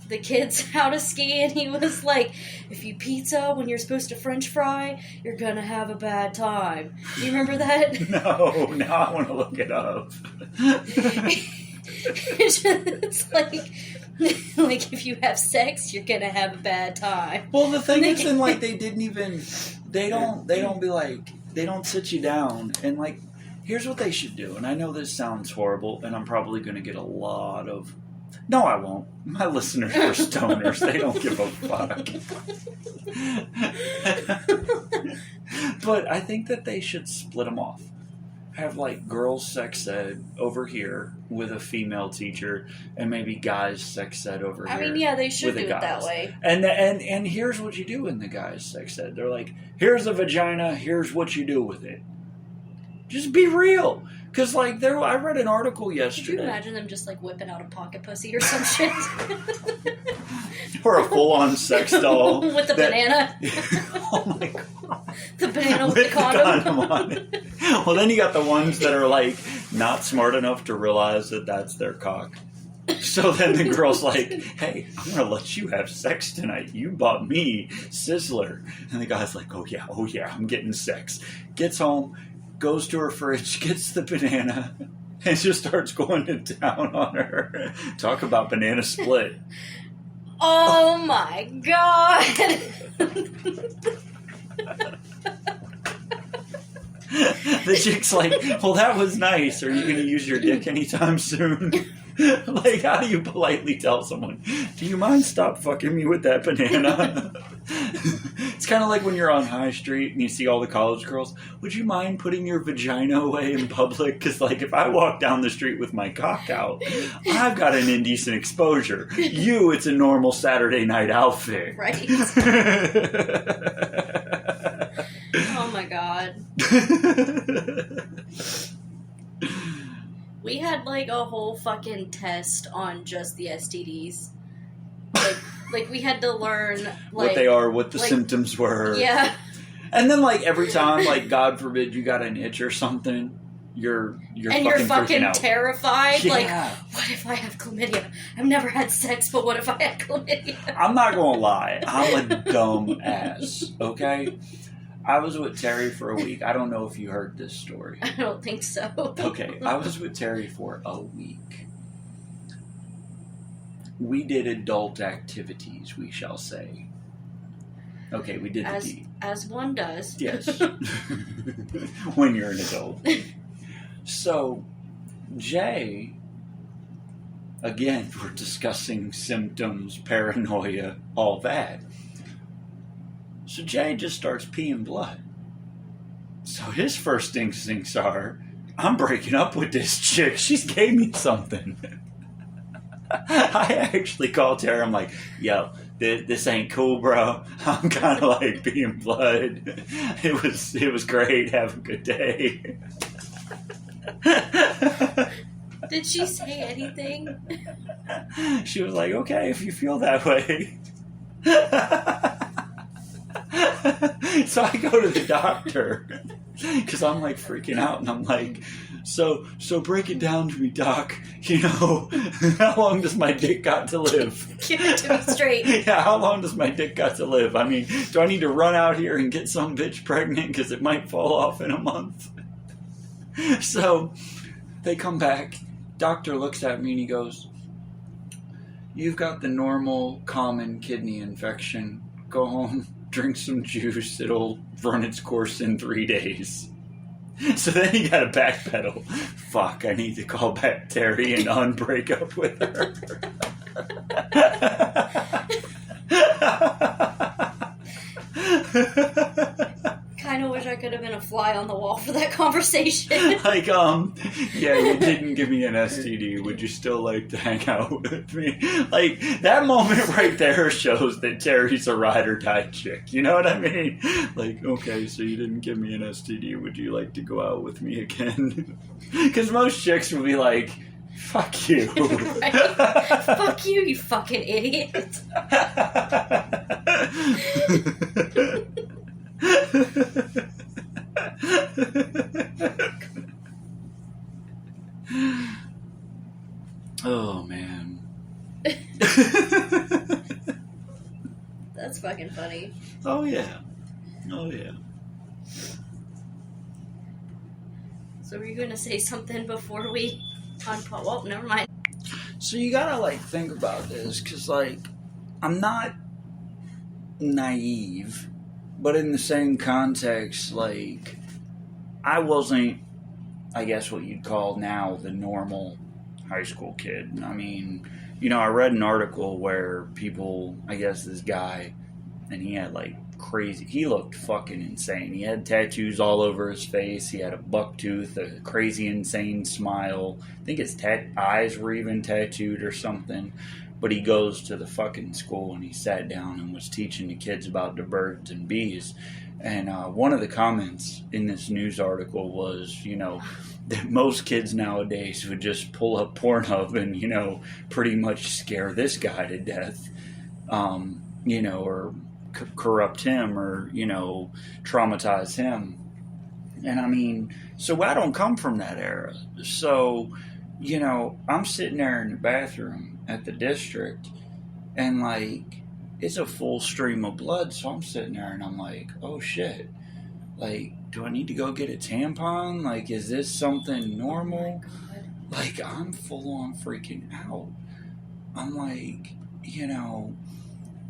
the kids how to ski, and he was like, if you pizza when you're supposed to French fry, you're gonna have a bad time. You remember that? No, now I want to look it up. It's like if you have sex, you're gonna have a bad time. Well, the thing is, and like they don't be like, they don't sit you down and like, here's what they should do. And I know this sounds horrible, and I'm probably gonna get a lot of. No, I won't. My listeners are stoners. They don't give a fuck. But I think that they should split them off. Have like girls sex ed over here with a female teacher, and maybe guys sex ed over here. I mean, yeah, they should do it that way. And here's what you do in the guys sex ed. They're like, here's a vagina. Here's what you do with it. Just be real. Because, like, I read an article yesterday. Could you imagine them just, like, whipping out a pocket pussy or some shit? Or a full-on sex doll. With the banana. Oh, my God. The banana with the condom on it. Well, then you got the ones that are, like, not smart enough to realize that that's their cock. So then the girl's like, hey, I'm going to let you have sex tonight. You bought me Sizzler. And the guy's like, oh, yeah, I'm getting sex. Gets home. Goes to her fridge, gets the banana, and just starts going to town on her. Talk about banana split. Oh my God. The chick's like, well, that was nice. Are you going to use your dick anytime soon? Like, how do you politely tell someone, do you mind stop fucking me with that banana? It's kind of like when you're on High Street and you see all the college girls. Would you mind putting your vagina away in public? Because, like, if I walk down the street with my cock out, I've got an indecent exposure. You, it's a normal Saturday night outfit. Right. Oh, my God. We had, like, a whole fucking test on just the STDs. Like we had to learn, like... what they are, what the symptoms were. Yeah. And then, like, every time, like, God forbid you got an itch or something, you're fucking terrified. Yeah. Like, what if I have chlamydia? I've never had sex, but what if I had chlamydia? I'm not going to lie. I'm a dumb ass, okay? I was with Terry for a week. I don't know if you heard this story. I don't think so. Okay, I was with Terry for a week. We did adult activities, we shall say. Okay, we did the deed. As one does. Yes. When you're an adult. So, Jay, again, we're discussing symptoms, paranoia, all that. So Jay just starts peeing blood. So his first instincts are, I'm breaking up with this chick. She's gave me something. I actually called Terry. I'm like, yo, this ain't cool, bro. I'm kind of like peeing blood. It was great. Have a good day. Did she say anything? She was like, okay, if you feel that way. So I go to the doctor because I'm like freaking out, and I'm like, so break it down to me, doc. You know, how long does my dick got to live? Give it to me straight. Yeah, how long does my dick got to live? I mean, do I need to run out here and get some bitch pregnant because it might fall off in a month? So they come back. Doctor looks at me and he goes, "You've got the normal, common kidney infection. Go home, drink some juice. It'll run its course in 3 days." So then he got to backpedal. Fuck, I need to call back Terry and unbreak up with her. Kind of wish I could have been a fly on the wall for that conversation. Like, yeah, you didn't give me an STD. Would you still like to hang out with me? Like, that moment right there shows that Terry's a ride or die chick. You know what I mean? Like, okay, so you didn't give me an STD. Would you like to go out with me again? Because most chicks would be like, fuck you. Right? Fuck you, you fucking idiot. Oh, man. That's fucking funny. Oh, yeah. Oh, yeah. So were you going to say something before we unpause? Well, never mind. So you gotta, like, think about this, because, like, I'm not naive, but in the same context, like, I wasn't, I guess what you'd call now the normal high school kid. I mean, you know, I read an article where people, I guess this guy, and he had, like, crazy, he looked fucking insane. He had tattoos all over his face. He had a buck tooth, a crazy insane smile. I think his eyes were even tattooed or something. But he goes to the fucking school and he sat down and was teaching the kids about the birds and bees. And one of the comments in this news article was, you know, that most kids nowadays would just pull up Pornhub and, you know, pretty much scare this guy to death, you know, or corrupt him or, you know, traumatize him. And I mean, so I don't come from that era. So, you know, I'm sitting there in the bathroom at the district and, like, it's a full stream of blood. So I'm sitting there and I'm like, oh shit. Like, do I need to go get a tampon? Like, is this something normal? Like, I'm full on freaking out. I'm like, you know,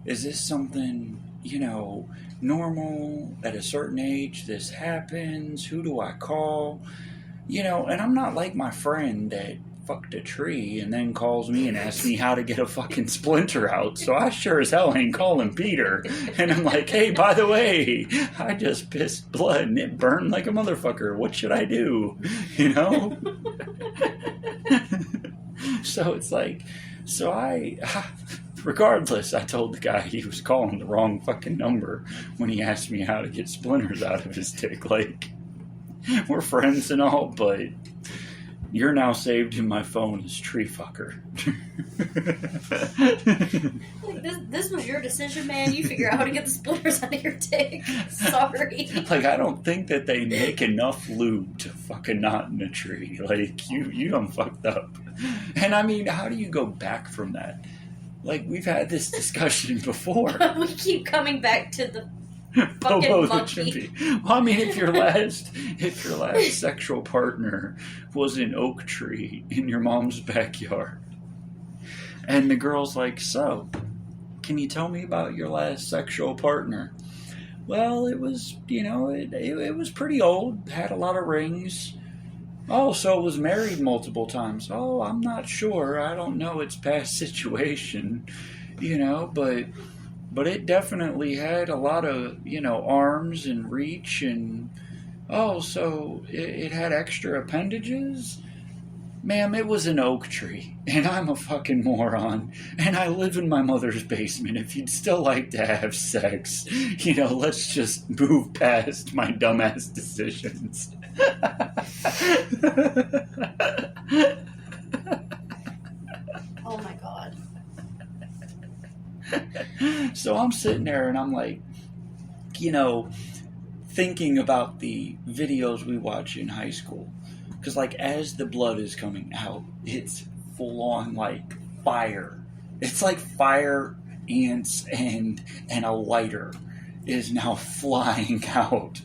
is this something, you know, normal at a certain age? This happens. Who do I call? You know, and I'm not like my friend that fucked a tree and then calls me and asks me how to get a fucking splinter out. So I sure as hell ain't calling Peter. And I'm like, hey, by the way, I just pissed blood and it burned like a motherfucker. What should I do? You know? So it's like, so regardless, I told the guy he was calling the wrong fucking number when he asked me how to get splinters out of his dick. Like, we're friends and all, but you're now saved in my phone as tree fucker. This was your decision, man. You figure out how to get the splinters out of your dick. Sorry. Like, I don't think that they make enough lube to fucking knot in a tree. Like, you done fucked up. And I mean, how do you go back from that? Like, we've had this discussion before. We keep coming back to the fucking monkey. Well, I mean, if your last sexual partner was an oak tree in your mom's backyard, and the girl's like, so, can you tell me about your last sexual partner? Well, it was, you know, it was pretty old, had a lot of rings. Oh, so it was married multiple times. Oh, I'm not sure. I don't know its past situation, you know, but it definitely had a lot of, you know, arms and reach and, oh, so it had extra appendages? Ma'am, it was an oak tree, and I'm a fucking moron, and I live in my mother's basement. If you'd still like to have sex, you know, let's just move past my dumbass decisions. Oh my god. So I'm sitting there and I'm like, like, you know, thinking about the videos we watch in high school. Because, like, as the blood is coming out, it's full on, like, fire. It's like fire, ants, and a lighter is now flying out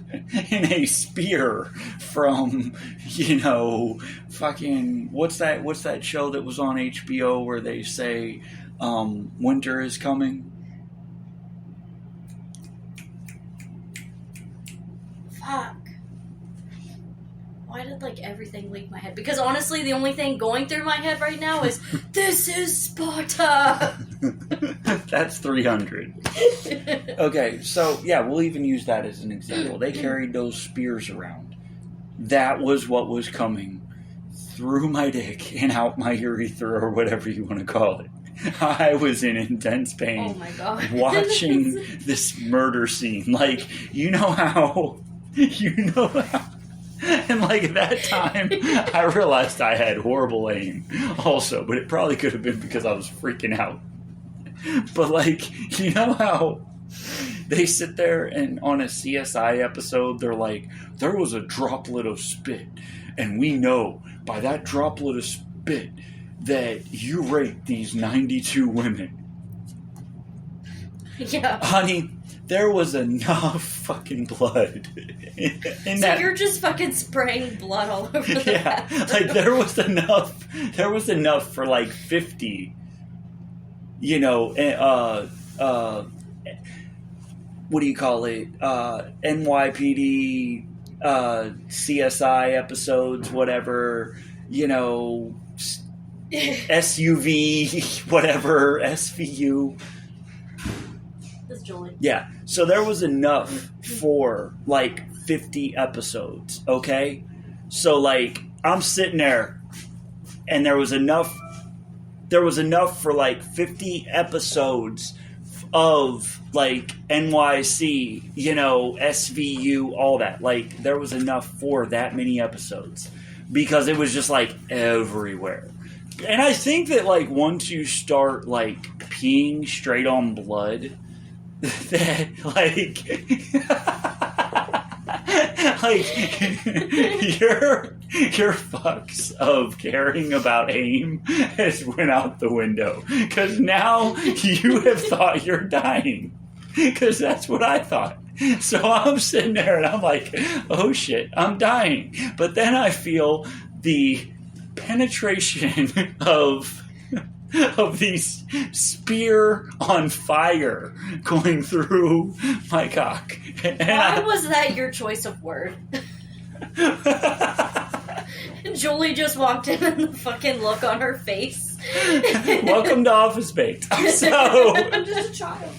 in a spear from, you know, fucking, what's that show that was on HBO where they say, winter is coming? Fuck. Why did, like, everything leave my head? Because honestly, the only thing going through my head right now is, this is Sparta! That's 300. Okay, so, yeah, we'll even use that as an example. They carried those spears around. That was what was coming through my dick and out my urethra, or whatever you want to call it. I was in intense pain. Oh my god. Watching this murder scene. Like, you know how... And, like, at that time, I realized I had horrible aim also, but it probably could have been because I was freaking out. But, like, you know how they sit there and on a CSI episode, they're like, there was a droplet of spit, and we know by that droplet of spit that you raped these 92 women. Yeah. Honey, there was enough fucking blood in So that. you're just fucking spraying blood all over the Yeah, bathroom. like there was enough for like 50, you know, what do you call it, NYPD, CSI episodes, whatever, you know, SUV, whatever, SVU. That's Julie. Yeah, so there was enough for like 50 episodes, okay? So like I'm sitting there and there was enough for like 50 episodes of like NYC, you know, SVU, all that. Like there was enough for that many episodes because it was just like everywhere. And I think that like once you start like peeing straight on blood, that like your fucks of caring about aim has went out the window, because now you have thought you're dying, because that's what I thought. So I'm sitting there and I'm like, oh shit, I'm dying. But then I feel the penetration of these spear on fire going through my cock. And Why was that your choice of word? Julie just walked in and the fucking look on her face. Welcome to Office Baked. So, I'm just a child.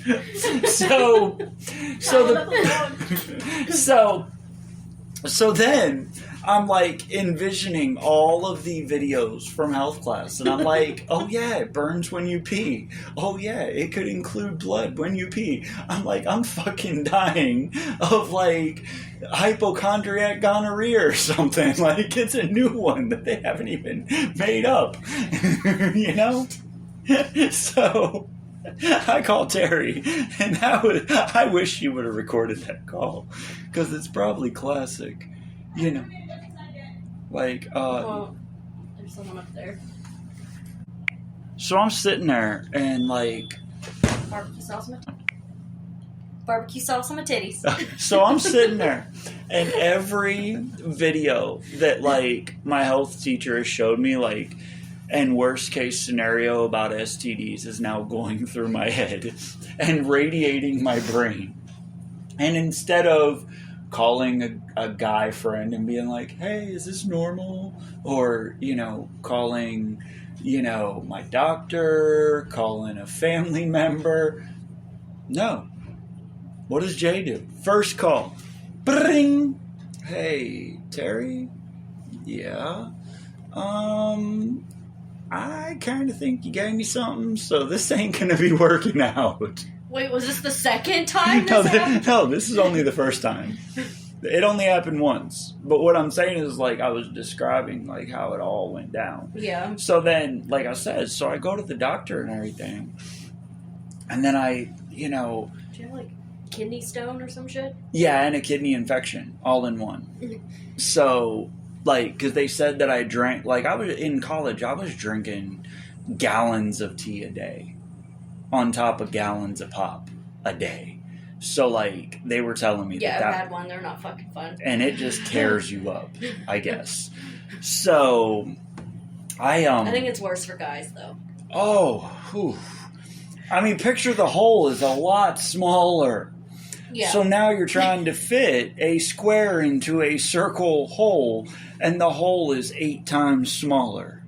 So then I'm like envisioning all of the videos from health class, and I'm like, oh yeah, it burns when you pee. Oh yeah, it could include blood when you pee. I'm like, I'm fucking dying of like hypochondriac gonorrhea or something. Like it's a new one that they haven't even made up. You know? So I called Terry, and I wish she would have recorded that call, because it's probably classic. You know, like, Well, there's someone up there. so I'm sitting there and like, Barbecue sauce on my titties. so I'm sitting there and every video that like my health teacher has showed me, like, and worst case scenario about STDs is now going through my head and radiating my brain. And instead of calling a guy friend and being like, hey, is this normal? Or, you know, calling, you know, my doctor, calling a family member. No. What does Jay do? First call. Bring. Hey, Terry? Yeah. I kind of think you gave me something, so this ain't gonna be working out. Wait, was this the second time this happened? No, this is only the first time. It only happened once. But what I'm saying is, like, I was describing, like, how it all went down. Yeah. So then, like I said, so I go to the doctor and everything. And then I, you know, Do you have, like... kidney stone or some shit. Yeah, and a kidney infection, all in one. So, like, because they said that I drank, like, I was in college, I was drinking gallons of tea a day, on top of gallons of pop a day. So, like, they were telling me Yeah, that. I've had one. They're not fucking fun. And it just tears you up, I guess. So, I think it's worse for guys, though. Oh, whew. I mean, picture the hole is a lot smaller. Yeah. So now you're trying to fit a square into a circle hole, and the hole is 8 times smaller.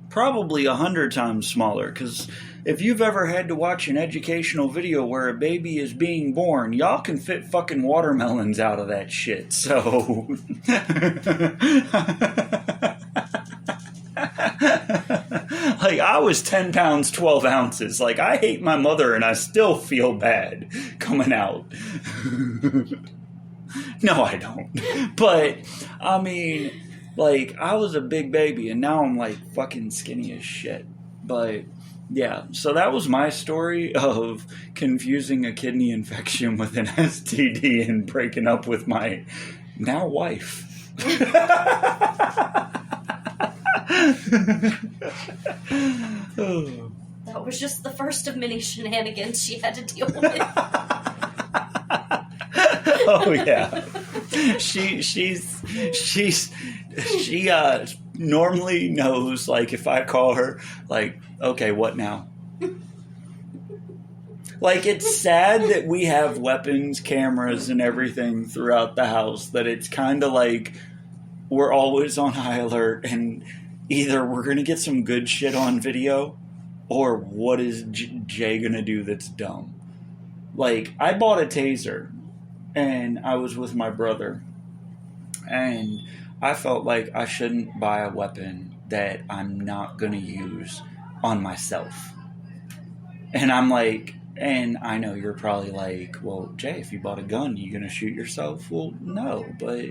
Probably 100 times smaller, because if you've ever had to watch an educational video where a baby is being born, y'all can fit fucking watermelons out of that shit, so... Like, I was 10 pounds, 12 ounces. Like, I hate my mother and I still feel bad coming out. No, I don't. But, I mean, like, I was a big baby and now I'm, like, fucking skinny as shit. But, yeah, so that was my story of confusing a kidney infection with an STD and breaking up with my now wife. That was just the first of many shenanigans she had to deal with. Oh yeah, she normally knows, like, if I call her, like, okay, what now? Like, it's sad that we have weapons, cameras, and everything throughout the house, that it's kind of like we're always on high alert, and either we're going to get some good shit on video, or what is Jay going to do that's dumb? Like, I bought a taser, and I was with my brother, and I felt like I shouldn't buy a weapon that I'm not going to use on myself. And I'm like, and I know you're probably like, well, Jay, if you bought a gun, you going to shoot yourself? Well, no, but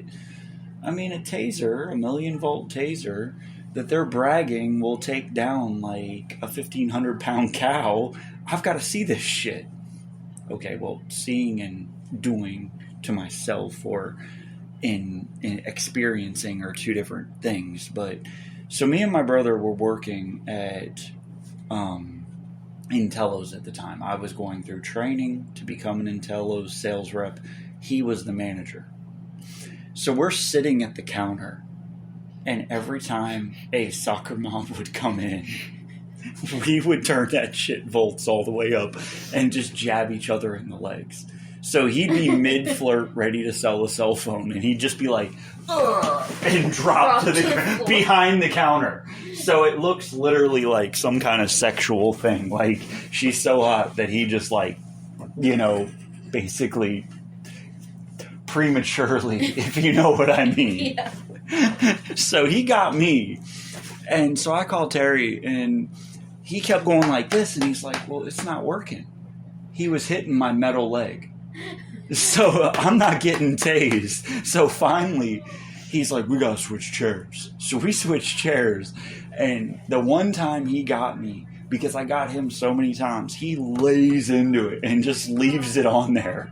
I mean, a taser, a 1,000,000-volt taser, that they're bragging will take down like a 1,500-pound cow. I've got to see this shit. Okay, well, seeing and doing to myself or in experiencing are two different things. But so me and my brother were working at Intello's at the time. I was going through training to become an Intello's sales rep. He was the manager. So we're sitting at the counter, and every time a soccer mom would come in, we would turn that shit volts all the way up and just jab each other in the legs. So he'd be mid-flirt ready to sell a cell phone, and he'd just be like, ugh, and drop to the ground behind the counter. So it looks literally like some kind of sexual thing. Like, she's so hot that he just, like, you know, basically prematurely, if you know what I mean. Yeah. So he got me. And so I called Terry, and he kept going like this, and he's like, well, it's not working. He was hitting my metal leg. So I'm not getting tased. So finally, he's like, we gotta switch chairs. So we switched chairs. And the one time he got me, because I got him so many times, he lays into it and just leaves it on there.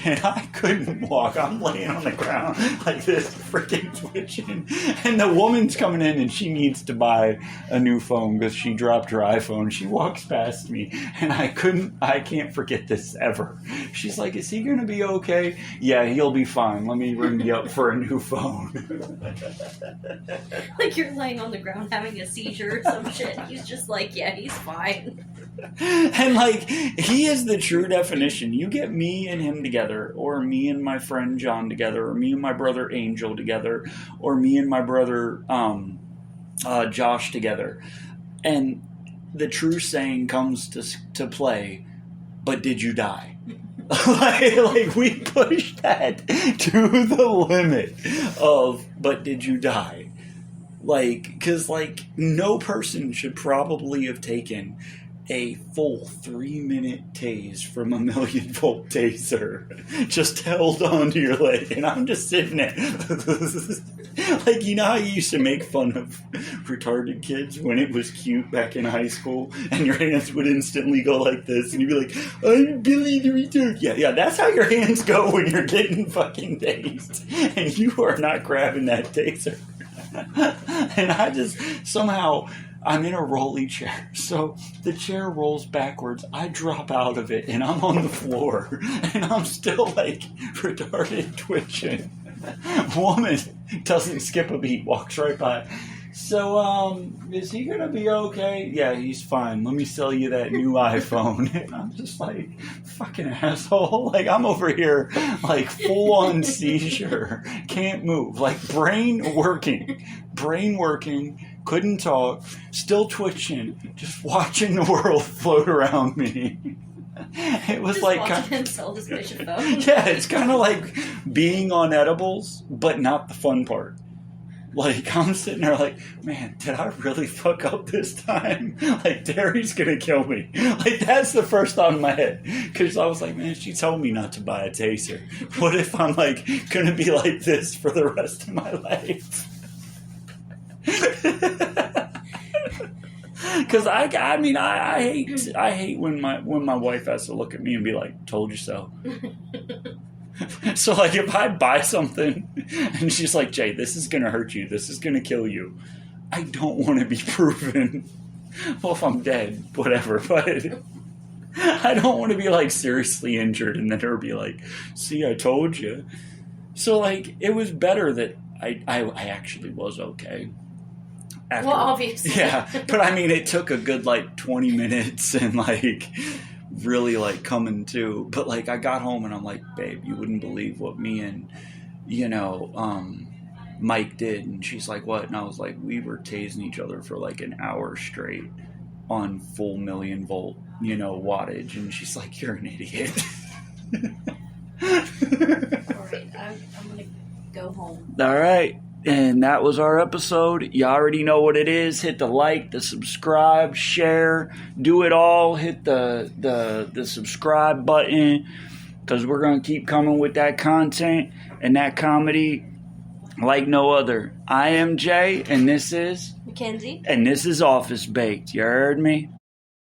And I couldn't walk. I'm laying on the ground like this, freaking twitching. And the woman's coming in and she needs to buy a new phone because she dropped her iPhone. She walks past me and I can't forget this ever. She's like, is he going to be okay? Yeah, he'll be fine. Let me ring you up for a new phone. Like you're laying on the ground having a seizure or some shit. He's just like, yeah, he's fine. And like, he is the true definition. You get me and him together, or me and my friend John together, or me and my brother Angel together, or me and my brother Josh together, and the true saying comes to play, but did you die? like we push that to the limit of, but did you die? Like, because, like, no person should probably have taken a full 3-minute tase from a 1,000,000-volt taser, just held onto your leg, and I'm just sitting there. Like, you know how you used to make fun of retarded kids when it was cute back in high school, and your hands would instantly go like this, and you'd be like, I'm Billy the retard. Yeah, that's how your hands go when you're getting fucking tased, and you are not grabbing that taser. And I just, somehow, I'm in a rolly chair, so the chair rolls backwards, I drop out of it, and I'm on the floor, and I'm still, like, retarded twitching. Woman doesn't skip a beat, walks right by. So, is he gonna be okay? Yeah, he's fine. Let me sell you that new iPhone. And I'm just like, fucking asshole. Like, I'm over here, like, full-on seizure. Can't move. Like, brain working, couldn't talk, still twitching, just watching the world float around me. It was Just like watching him sell this bitch a phone. yeah, it's kind of like being on edibles, but not the fun part. Like, I'm sitting there like, man, did I really fuck up this time? Like, Terry's gonna kill me. Like, that's the first thought in my head. Because I was like, man, she told me not to buy a taser. What if I'm, like, gonna be like this for the rest of my life? Because I mean, I hate when my wife has to look at me and be like, told you so. So, like, if I buy something and she's like, Jay, this is going to hurt you, this is going to kill you, I don't want to be proven. Well, if I'm dead, whatever, but I don't want to be, like, seriously injured and then her be like, see, I told you. So, like, it was better that I actually was okay. After, Well, obviously. Yeah, but I mean, it took a good, like, 20 minutes and, like, really, like, coming to. But, like, I got home and I'm like, babe, you wouldn't believe what me and, Mike did. And she's like, what? And I was like, we were tasing each other for, like, an hour straight on full 1,000,000 volt, wattage. And she's like, you're an idiot. All right, I'm going to go home. All right. And that was our episode. You already know what it is. Hit the like, the subscribe, share, do it all. Hit the subscribe button, because we're going to keep coming with that content and that comedy like no other. I am Jay, and this is Mackenzie. Office Baked. You heard me?